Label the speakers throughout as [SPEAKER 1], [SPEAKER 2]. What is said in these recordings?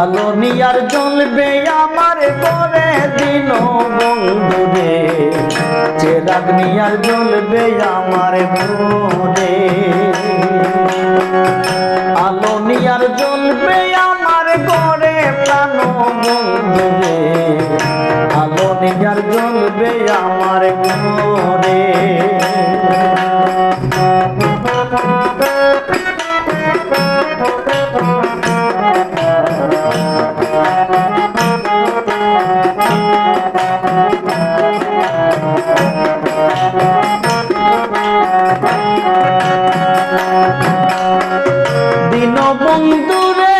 [SPEAKER 1] আলো নিয়ার জ্বলবে আমার ঘরে দিন বন্ধুরে, চেরাগ নিয়ার জ্বলবে আমার ঘরে। আলো নিয়ার জ্বলবে আমার ঘরে প্রাণ বন্ধুরে, আলো নিয়ার জ্বলবে আমার ঘরে। বন্ধুরে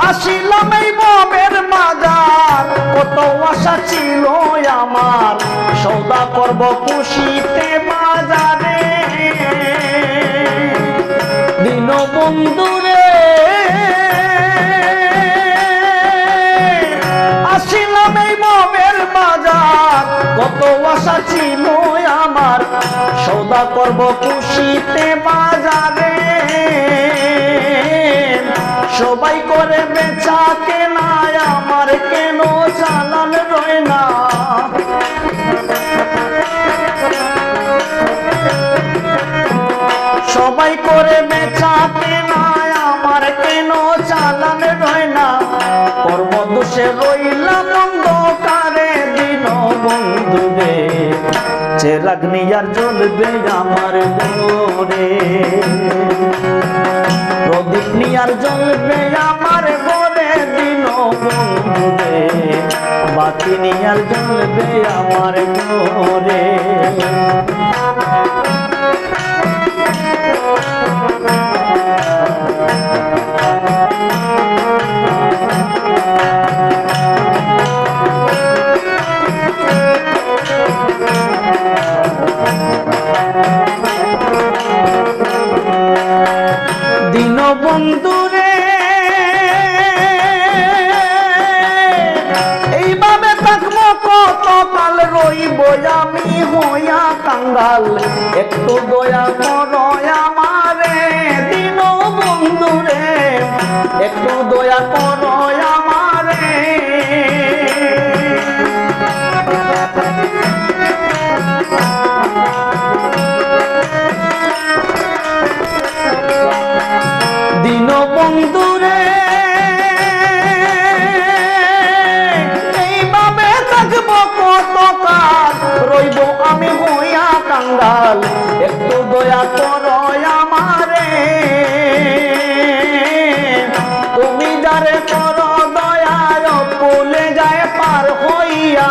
[SPEAKER 1] আসিলাম এই মমের মাজার, কত আশা ছিল আমার সওদা করব খুশিতে বাজারে। দিন বন্ধুরে আসিলাম এই মমের বাজার, কত আশা ছিল আমার সওদা করব খুশিতে বাজারে। সবাই করে বেচা কেনা, আমার কেন চালান রয় না। সবাই করে বেচা কেনা, আমার কেন চালান রয় না। কর্মদোষে রইলাম অন্ধকারে দিন বন্ধুরে, চেরাগ নিয়ার জ্বলবে আমার ঘরে। প্রদীপ নিয়ার জ্বলবে আমার ঘরে দিন বন্ধুরে, বাতি নিয়ার জ্বলবে আমার ঘরে। দিন বন্ধুরে এইভাবে থাকবো কত কাল, রইব আমি হইয়া কাঙ্গাল, একটু দয়া করো আমারে। দিন বন্ধুরে একটু দয়া করো আমারে। দিন বন্ধুরে এইভাবে থাকবো কত কাল, রইব আমি হইয়া কাঙ্গাল, একটু দয়া করো আমারে। তুমি যারে করো দয়া ভুলে যায় পার হইয়া।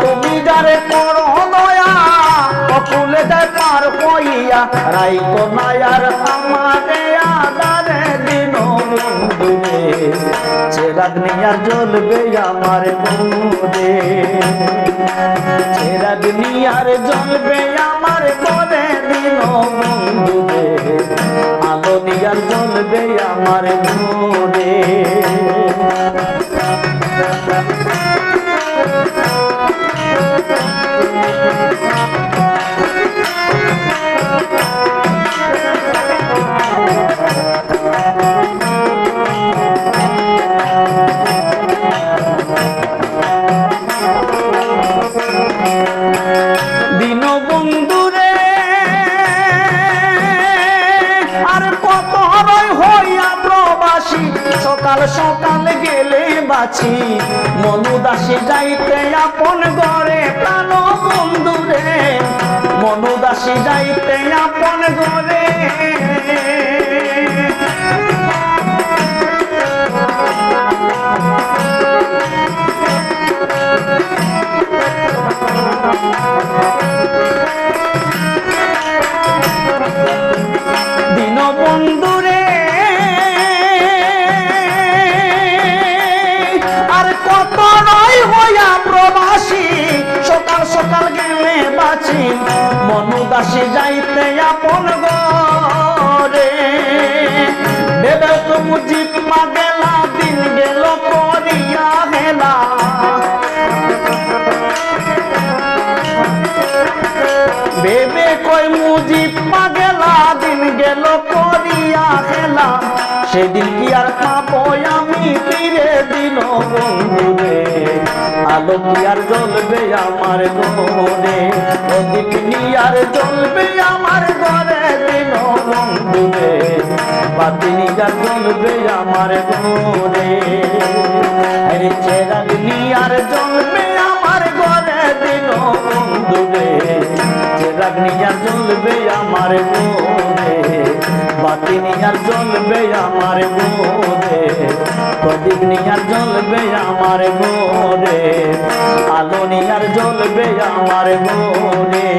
[SPEAKER 1] তুমি যারে করো দয়া ভুলে যায় পার হইয়া, রাইকো নায়ার আমারে আদারে। দিন বন্ধুরে চেরাগ নিয়ার জ্বলবে আমার ঘরে, চেরাগ নিয়ার জ্বলবে আমার ঘরে। দিন বন্ধুরে আলো নিয়ার জ্বলবে আমার ঘরে। দিন বন্ধুরে আর কত রয় হইয়া প্রবাসী, সকাল সকাল গেলে বাঁচি, মনুদাসী যাইতে আপন ঘরে প্রাণ বন্ধুরে, মনুদাসী যাইতে আপন ঘরে। দিন বন্ধুরে আর কত নয় হইয়া প্রবাসী, সকাল সকাল গেলে বাঁচি, মনুদাসী যাইতে আপন ঘরে। ভেবে তো মুজিব মা গেলা, দিন গেল করিয়া হেলা। কই মুজিব পাগেলা দিন গেল করিয়া খেলা সেদিন কি আর পাবো আমি ফিরে দিন বন্ধুরে আলো কি আর জ্বলবে আমার ঘরে প্রদীপ নিয়ে আর জ্বলবে আমার ঘরে দিন বন্ধুরে বাতি নিয়ে আর জ্বলবে আমার ঘরে আরে চেরাগ নিয়ে আর জ্বলবে আমার ঘরে দিন বন্ধুরে চেরাগ নিয়ে আর জ্বলবে আমার ঘরে বাতি নিয়ে আর জ্বলবে আমার ঘরে প্রদীপ নিয়ে আর জ্বলবে আমার ঘরে আলো নিয়ে আর জ্বলবে আমার ঘরে